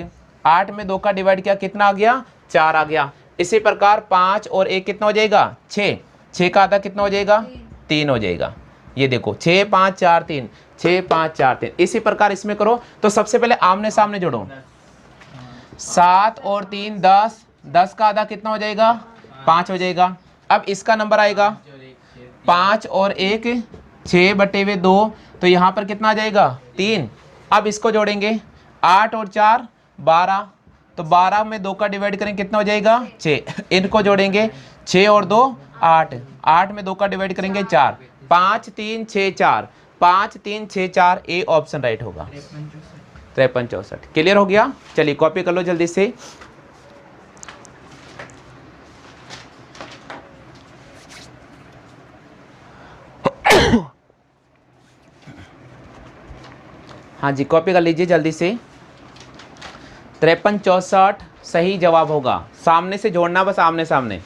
8 में 2 का डिवाइड किया कितना आ गया 4 आ गया। इसी प्रकार 5 और 1 कितना हो जाएगा 6, 6 का आधा कितना हो जाएगा 3 हो जाएगा। ये देखो 6 5 4 3, 6 5 4 3। इसी प्रकार इसमें करो तो सबसे पहले आमने सामने जोड़ो, 7 और 3 10, 10 का आधा कितना हो जाएगा 5 हो जाएगा। अब इसका नंबर आएगा 5 और 1 6/2, तो यहाँ पर कितना आ जाएगा 3। अब इसको जोड़ेंगे 8 और 4 12, तो 12 में 2 का डिवाइड करेंगे कितना हो जाएगा 6। इनको जोड़ेंगे 6 और 2 8, 8 में 2 का डिवाइड करेंगे 4, 5 3 6 4, 5 3 6 4, ए ऑप्शन राइट होगा। 53 64 क्लियर हो गया। चलिए कॉपी कर लो जल्दी से। हाँ जी कॉपी कर लीजिए जल्दी से। 53 64 सही जवाब होगा। सामने से जोड़ना, बस आमने सामने।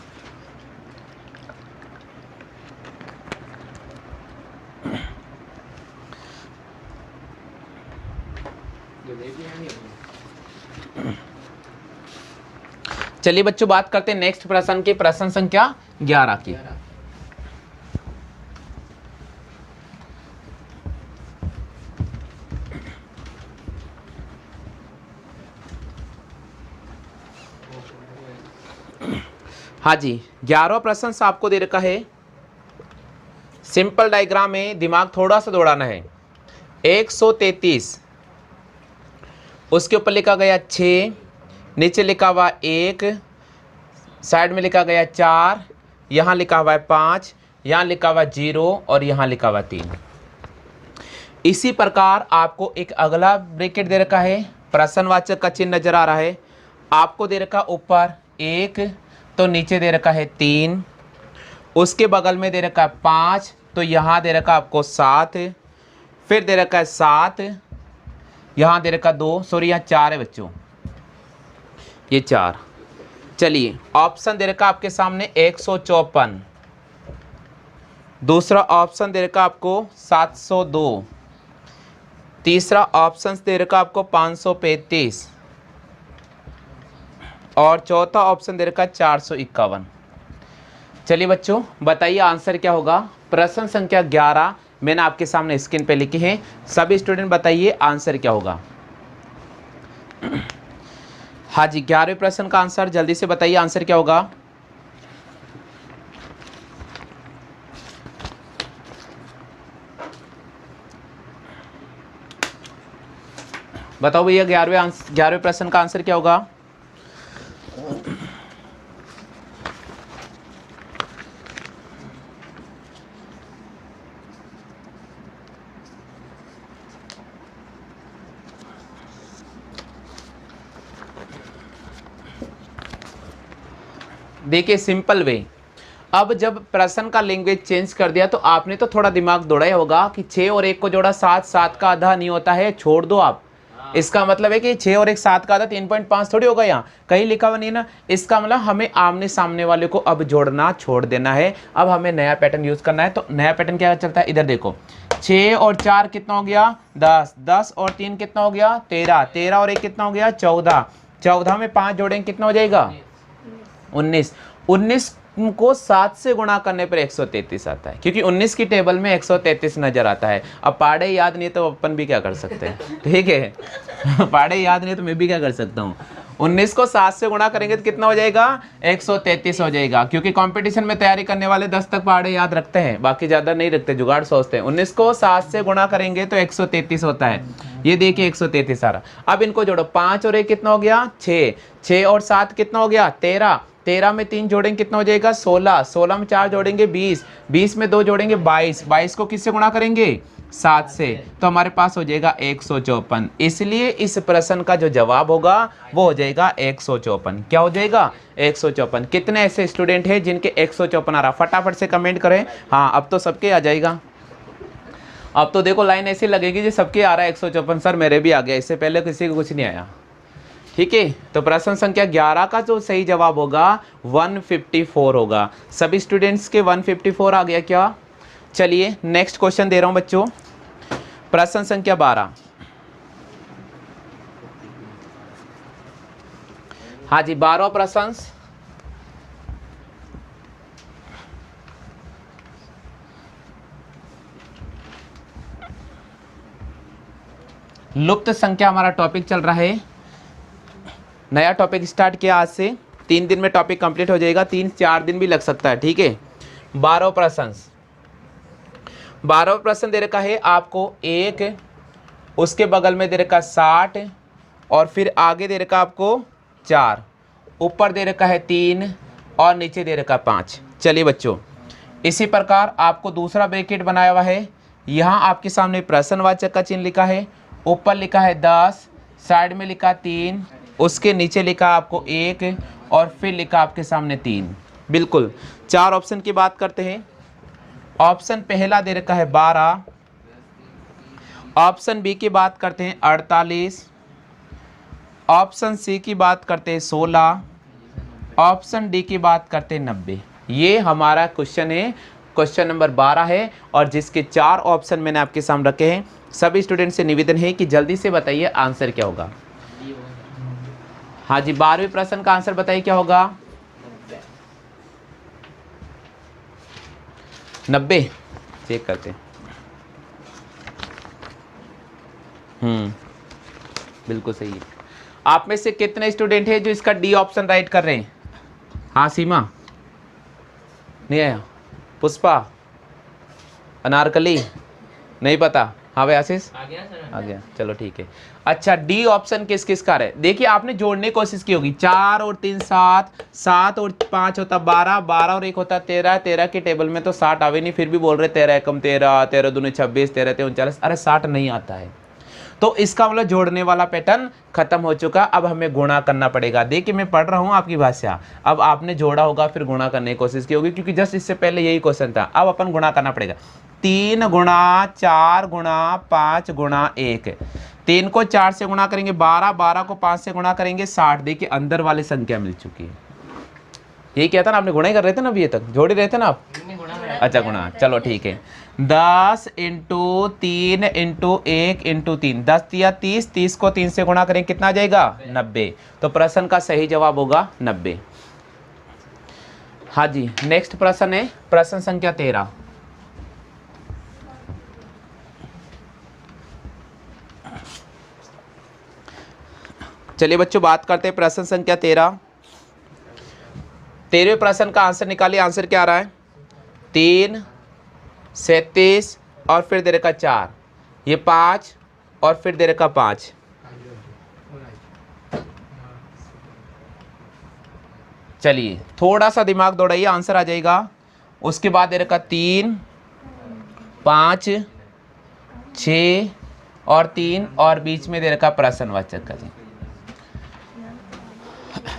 चलिए बच्चों बात करते हैं नेक्स्ट प्रश्न की, प्रश्न संख्या 11 की। हाँ जी 11वां प्रश्न आपको दे रखा है। सिंपल डायग्राम में दिमाग थोड़ा सा दौड़ाना है। 133, उसके ऊपर लिखा गया 6, नीचे लिखा हुआ 1, साइड में लिखा गया 4, यहाँ लिखा हुआ है 5, यहाँ लिखा हुआ 0 और यहाँ लिखा हुआ 3। इसी प्रकार आपको एक अगला ब्रैकेट दे रखा है, प्रश्नवाचक का चिन्ह नजर आ रहा है। आपको दे रखा ऊपर 1, तो नीचे दे रखा है 3, उसके बगल में दे रखा है 5, तो यहाँ दे रखा आपको 7, फिर दे रखा है 7, यहाँ दे रखा 2, सॉरी यहाँ 4 है बच्चों, ये 4। चलिए ऑप्शन दे रखा आपके सामने 154, दूसरा ऑप्शन दे रखा आपको 702, तीसरा ऑप्शन दे रखा आपको 535 और चौथा ऑप्शन दे रखा 451। चलिए बच्चों बताइए आंसर क्या होगा। प्रश्न संख्या 11 मैंने आपके सामने स्क्रीन पे लिखी है, सभी स्टूडेंट बताइए आंसर क्या होगा। हाँ जी 11वें प्रश्न का आंसर जल्दी से बताइए, आंसर क्या होगा। बताओ भैया 11वें प्रश्न का आंसर क्या होगा। देखिए सिंपल वे, अब जब प्रश्न का लैंग्वेज चेंज कर दिया तो आपने तो थोड़ा दिमाग दौड़ाया होगा कि 6 और 1 को जोड़ा 7, 7 का आधा नहीं होता है, छोड़ दो आप। इसका मतलब है कि 6 और 1 7 का आधा 3.5 थोड़ी होगा, यहाँ कहीं लिखा हुआ नहीं ना। इसका मतलब हमें आमने सामने वाले को अब जोड़ना छोड़ देना है। अब हमें नया पैटर्न यूज करना है। तो नया पैटर्न क्या चलता है, इधर देखो 6 और 4 कितना हो गया 10, 10 और 3 कितना हो गया 13, 13 और 1 कितना हो गया 14, 14 में 5 जोड़ेंगे कितना हो जाएगा 19, 19 को 7 से गुणा करने पर 133 आता है, क्योंकि 19 की टेबल में 133 नजर आता है। अब पाड़े याद नहीं है तो अपन भी क्या कर सकते हैं, ठीक है। पाड़े याद नहीं है तो मैं भी क्या कर सकता हूँ। 19 को 7 से गुणा करेंगे तो कितना हो जाएगा 133 हो जाएगा, क्योंकि कंपटीशन में तैयारी करने वाले 10 तक पहाड़े याद रखते हैं, बाकी ज़्यादा नहीं रखते, जुगाड़ सोचते हैं। 19 को 7 से गुणा करेंगे तो 133 होता है। ये देखिए 133 आ रहा। अब इनको जोड़ो, 5 और 1 कितना हो गया 6, 6 और 7 कितना हो गया 13, 13 में 3 जोड़ेंगे कितना हो जाएगा 16, 16 में 4 जोड़ेंगे 20, 20 में 2 जोड़ेंगे 22, 22 को किससे गुणा करेंगे 7 से, तो हमारे पास हो जाएगा 154। इसलिए इस प्रश्न का जो जवाब होगा वो हो जाएगा 154। क्या हो जाएगा 154। कितने ऐसे स्टूडेंट हैं जिनके 154 आ रहा, फटाफट से कमेंट करें। हाँ अब तो सबके आ जाएगा। अब तो देखो लाइन ऐसी लगेगी जो सबके आ रहा है 154। सर मेरे भी आ गया, इससे पहले किसी को कुछ नहीं आया। ठीक है, तो प्रश्न संख्या 11 का जो सही जवाब होगा 154 होगा। सभी स्टूडेंट्स के 154 आ गया क्या। चलिए नेक्स्ट क्वेश्चन दे रहा हूं बच्चों, प्रश्न संख्या 12। हाँ जी 12वां प्रश्न, लुप्त संख्या हमारा टॉपिक चल रहा है। नया टॉपिक स्टार्ट किया आज से, 3 दिन में टॉपिक कंप्लीट हो जाएगा, 3-4 दिन भी लग सकता है। ठीक है, 12वां प्रश्न, 12वां प्रश्न दे रखा है आपको 1, उसके बगल में दे रखा 60 और फिर आगे दे रखा आपको 4, ऊपर दे रखा है 3 और नीचे दे रखा 5। चलिए बच्चों, इसी प्रकार आपको दूसरा ब्रैकेट बनाया हुआ है। यहाँ आपके सामने प्रश्नवाचक का चिन्ह लिखा है, ऊपर लिखा है 10, साइड में लिखा 3, उसके नीचे लिखा आपको 1 और फिर लिखा आपके सामने 3। बिल्कुल। 4 ऑप्शन की बात करते हैं। ऑप्शन पहला दे रखा है 12, ऑप्शन बी की बात करते हैं 48, ऑप्शन सी की बात करते हैं 16, ऑप्शन डी की बात करते हैं 90। ये हमारा क्वेश्चन है, क्वेश्चन नंबर 12 है और जिसके 4 ऑप्शन मैंने आपके सामने रखे हैं। सभी स्टूडेंट से निवेदन है कि जल्दी से बताइए आंसर क्या होगा। हाँ जी, 12वें प्रश्न का आंसर बताइए क्या होगा। 90 चेक करते हैं। बिल्कुल सही है। आप में से कितने स्टूडेंट हैं जो इसका डी ऑप्शन राइट कर रहे हैं। हाँ सीमा, नहीं आया। पुष्पा, अनारकली, नहीं पता। हाँ भाई आशीष, आ गया चलो ठीक है। अच्छा, डी ऑप्शन किस किस का है। देखिए आपने जोड़ने की कोशिश की होगी। 4 और 3 7, 7 और 5 होता 12, 12 और 1 होता 13, 13 के टेबल में तो 60 आवे नहीं, फिर भी बोल रहे 13 एकम 13, 13 दूनी 26, 13 ते 39। अरे 60 नहीं आता है, तो इसका मतलब जोड़ने वाला पैटर्न खत्म हो चुका। अब हमें गुणा करना पड़ेगा। देखिए मैं पढ़ रहा हूँ आपकी भाषा, अब आपने जोड़ा होगा फिर गुणा करने की कोशिश की होगी, क्योंकि जस्ट इससे पहले यही क्वेश्चन था। अब अपन गुणा करना पड़ेगा। 3 गुणा 4 गुणा 5 गुणा 1। 3 को 4 से गुणा करेंगे 12, 12 को 5 से गुणा करेंगे 60। देखिए अंदर वाली संख्या मिल चुकी है। यही क्या था ना, आपने गुणा ही कर रहे थे ना अभी तक, जोड़ ही रहे थे ना आप। अच्छा गुणा, चलो ठीक है। 10 इंटू 3 इंटू 1 इंटू 3, 10 दिया 30, 30 को 3 से गुणा करें कितना आ जाएगा 90। तो प्रश्न का सही जवाब होगा 90। हाँ जी, नेक्स्ट प्रश्न है प्रश्न संख्या 13। चलिए बच्चों बात करते हैं प्रश्न संख्या 13। 13वें प्रश्न का आंसर निकालिए। आंसर क्या आ रहा है 3, 37 और फिर दे रखा 4, ये 5 और फिर दे रखा 5। चलिए थोड़ा सा दिमाग दौड़ाइए, आंसर आ जाएगा। उसके बाद दे रखा 3, 5, 6 और 3 और बीच में दे रखा प्रश्नवाचक का।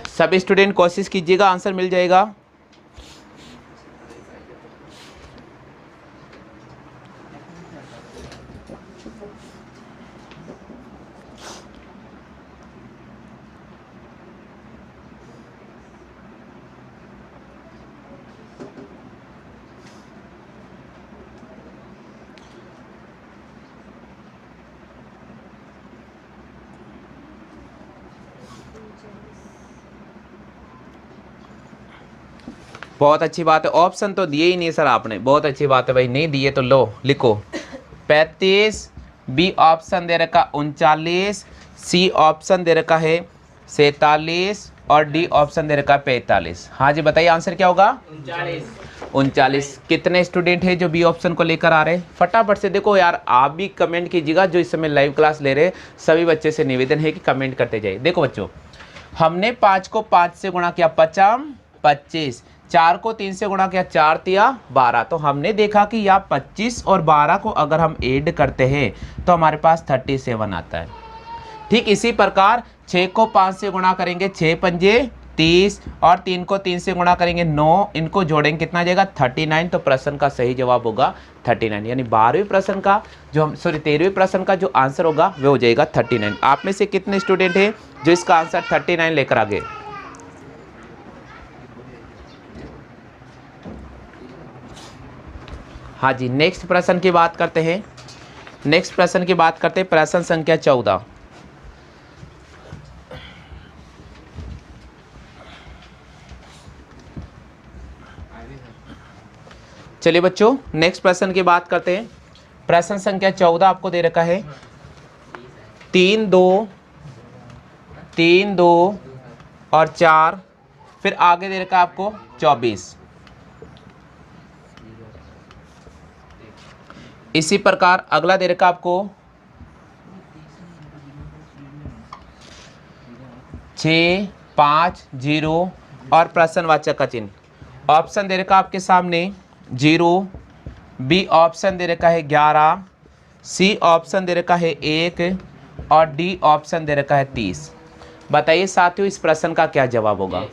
सभी स्टूडेंट कोशिश कीजिएगा, आंसर मिल जाएगा। बहुत अच्छी बात है, ऑप्शन तो दिए ही नहीं सर आपने, बहुत अच्छी बात है भाई। नहीं दिए तो लो लिखो 35, बी ऑप्शन दे रखा 39, सी ऑप्शन दे रखा है 47 और डी ऑप्शन दे रखा 45। हाँ जी बताइए आंसर क्या होगा 39। कितने स्टूडेंट है जो बी ऑप्शन को लेकर आ रहे हैं फटाफट से। देखो यार आप भी कमेंट कीजिएगा, जो इस समय लाइव क्लास ले रहे सभी बच्चे से निवेदन है कि कमेंट करते जाइए। देखो बच्चों, हमने 5 को 5 से गुणा किया 50 25, 4 को 3 से गुणा किया 4 तिया 12। तो हमने देखा कि यहाँ 25 और 12 को अगर हम ऐड करते हैं तो हमारे पास 37 आता है। ठीक इसी प्रकार 6 को 5 से गुणा करेंगे 6 पंजे 30 और 3 को 3 से गुणा करेंगे 9, इनको जोड़ेंगे कितना आ जाएगा 39। तो प्रश्न का सही जवाब होगा 39, यानी 12वें प्रश्न का जो हम 13वें प्रश्न का जो आंसर होगा वो हो जाएगा 39। आप में से कितने स्टूडेंट हैं जो इसका आंसर 39 लेकर आ गए। हाँ जी, नेक्स्ट प्रश्न की बात करते हैं। नेक्स्ट प्रश्न की बात करते हैं प्रश्न संख्या 14। चलिए बच्चों नेक्स्ट प्रश्न की बात करते हैं। प्रश्न संख्या 14 आपको दे रखा है 3 2 3 2 और 4, फिर आगे दे रखा है आपको 24। इसी प्रकार अगला दे रखा आपको 6, 5, 0 और प्रश्नवाचक का चिन्ह। ऑप्शन दे रखा आपके सामने 0, बी ऑप्शन दे रखा है 11, सी ऑप्शन दे रखा है 1 और डी ऑप्शन दे रखा है 30। बताइए साथियों इस प्रश्न का क्या जवाब होगा।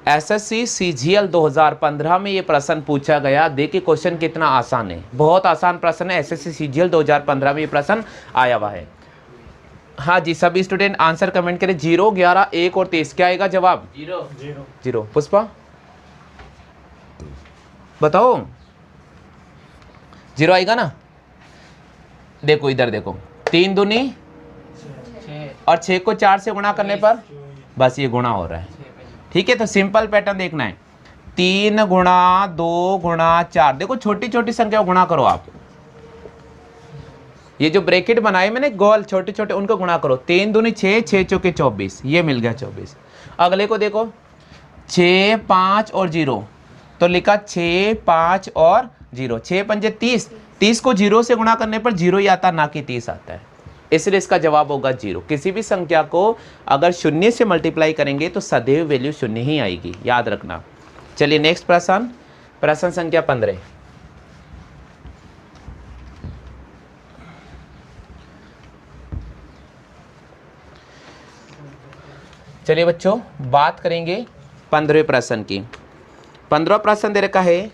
एसएससी सीजीएल 2015 में ये प्रश्न पूछा गया। देखिए क्वेश्चन कितना आसान है, बहुत आसान प्रश्न है। एसएससी सीजीएल 2015 में ये प्रश्न आया हुआ है। हाँ जी, सभी स्टूडेंट आंसर कमेंट करें। 0, 11, 1 और 30 क्या आएगा जवाब? 0। पुष्पा बताओ 0 आएगा ना। देखो इधर देखो, 3 दूनी और 6 को 4 से गुणा करने पर बस ये गुणा हो रहा है। ठीक है, तो सिंपल पैटर्न देखना है। 3 गुणा 2 गुणा 4, देखो छोटी छोटी संख्या गुणा करो आप। ये जो ब्रैकेट बनाए मैंने गोल छोटे छोटे उनको गुणा करो। 3 दूनी 6, 6 चौके 24, ये मिल गया 24। अगले को देखो 6, 5 और 0, तो लिखा 6, 5 और 0, 6 पंजे 30। 30 को 0 से गुणा करने पर 0 ही आता, ना कि 30 आता है, इसलिए इसका जवाब होगा 0। किसी भी संख्या को अगर शून्य से मल्टीप्लाई करेंगे तो सदैव वैल्यू शून्य ही आएगी, याद रखना। चलिए नेक्स्ट प्रश्न, प्रश्न संख्या 15। चलिए बच्चों बात करेंगे 15वें प्रश्न की। 15वां प्रश्न दे रखा है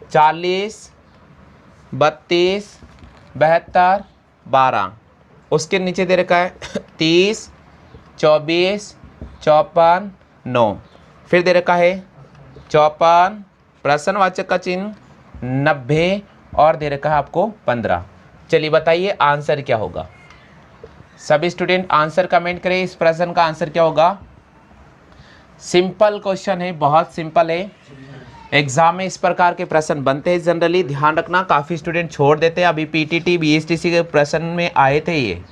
40, 32, 72, 12। उसके नीचे दे रखा है 30, 24, 54, 9। फिर दे रखा है 54, प्रश्नवाचक का चिन्ह, 90 और दे रखा है आपको 15। चलिए बताइए आंसर क्या होगा। सभी स्टूडेंट आंसर कमेंट करें। इस प्रश्न का आंसर क्या होगा। सिंपल क्वेश्चन है, बहुत सिंपल है। एग्जाम में इस प्रकार के प्रश्न बनते हैं जनरली, ध्यान रखना। काफ़ी स्टूडेंट छोड़ देते हैं। अभी पीटीटी बीएसटीसी के प्रश्न में आए थे ये।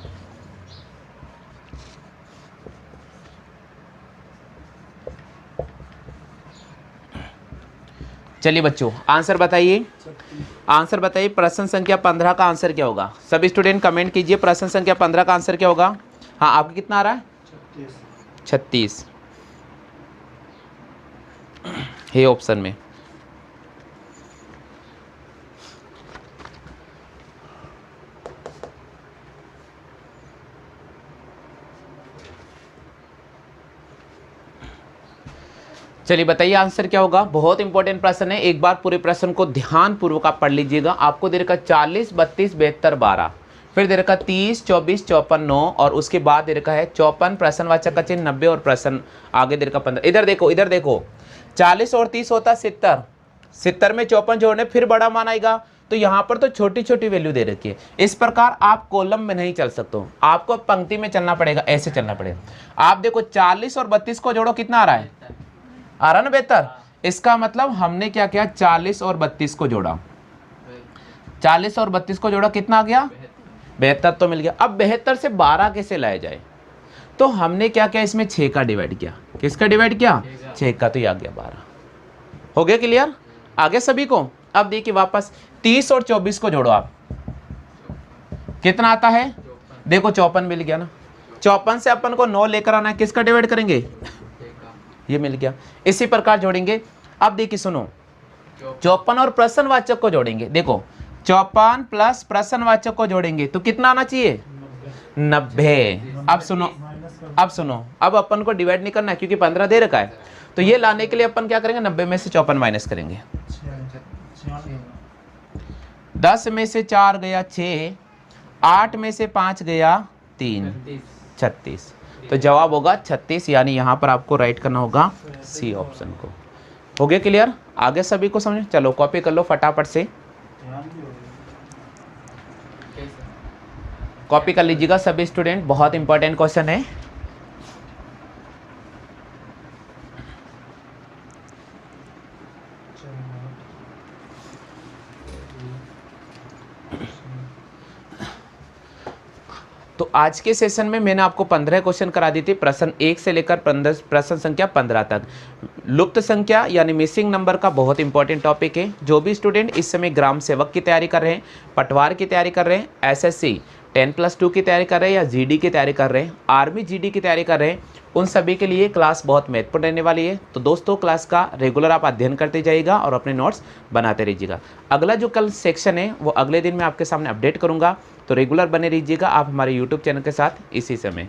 चलिए बच्चों आंसर बताइए, आंसर बताइए। प्रश्न संख्या 15 का आंसर क्या होगा। सभी स्टूडेंट कमेंट कीजिए प्रश्न संख्या 15 का आंसर क्या होगा। हाँ आपको कितना आ रहा है? 36 है ऑप्शन में। चलिए बताइए आंसर क्या होगा। बहुत इंपॉर्टेंट प्रश्न है, एक बार पूरे प्रश्न को ध्यान पूर्वक आप पढ़ लीजिएगा। आपको दे रखा 40, 32, 72, 12, फिर दे रखा 30, 24, 54, 9 और उसके बाद दे रखा है 54, प्रश्नवाचक का चिन्ह, 90 और प्रश्न आगे दे रखा 15। इधर देखो, इधर देखो 40 और 30 होता 70, 70 में 54 जोड़ने फिर बड़ा मान आएगा। तो यहाँ पर तो छोटी छोटी वैल्यू दे रखी है। इस प्रकार आप कॉलम में नहीं चल सकते हो, आपको पंक्ति में चलना पड़ेगा, ऐसे चलना पड़ेगा। आप देखो 40 और 32 को जोड़ो, कितना आ रहा है? आ रहा ना 72। इसका मतलब हमने क्या किया, 40 और 32 को जोड़ा, 40 और 32 को जोड़ा, कितना आ गया? 72 तो मिल गया। अब 72 से 12 कैसे लाया जाए, तो हमने क्या किया, इसमें 6 का डिवाइड किया। किसका डिवाइड किया? 6 का, तो ये आ गया 12। हो गया क्लियर? आगे सभी को। अब देखिए वापस 30 और 24 को जोड़ो आप, कितना आता है? देखो 54 मिल गया ना। 54 से अपन को 9 लेकर आना है, किसका डिवाइड करेंगे? ये मिल गया। इसी प्रकार जोड़ेंगे। अब देखिए सुनो, 54 और प्रश्नवाचक को जोड़ेंगे। देखो 54 प्लस प्रश्नवाचक को जोड़ेंगे तो कितना आना चाहिए? 90। अब सुनो, अब सुनो, अब अपन को डिवाइड नहीं करना है क्योंकि 15 दे रखा है। तो ये लाने के लिए अपन क्या करेंगे, 90 में से 54 माइनस करेंगे। 10 में से 4 गया 6, 8 में से 5 गया 3, 36। तो जवाब होगा 36, यानी यहाँ पर आपको राइट करना होगा सी ऑप्शन को। हो गया क्लियर? आगे सभी को समझ। चलो कॉपी कर लो फटाफट से, कॉपी कर लीजिएगा सभी स्टूडेंट, बहुत इंपॉर्टेंट क्वेश्चन है। तो आज के सेशन में मैंने आपको 15 क्वेश्चन करा दी थी, प्रश्न 1 से लेकर प्रश्न संख्या 15 तक। लुप्त संख्या यानी मिसिंग नंबर का बहुत इंपॉर्टेंट टॉपिक है। जो भी स्टूडेंट इस समय ग्राम सेवक की तैयारी कर रहे हैं, पटवार की तैयारी कर रहे हैं, एसएससी 10+2 की तैयारी कर रहे हैं या जीडी की तैयारी कर रहे हैं, आर्मी जीडी की तैयारी कर रहे हैं, उन सभी के लिए क्लास बहुत महत्वपूर्ण रहने वाली है। तो दोस्तों क्लास का रेगुलर आप अध्ययन करते जाइएगा और अपने नोट्स बनाते रहिएगा। अगला जो कल सेक्शन है वो अगले दिन मैं आपके सामने अपडेट करूंगा, तो रेगुलर बने रहिएगा आप हमारे यूट्यूब चैनल के साथ इसी समय।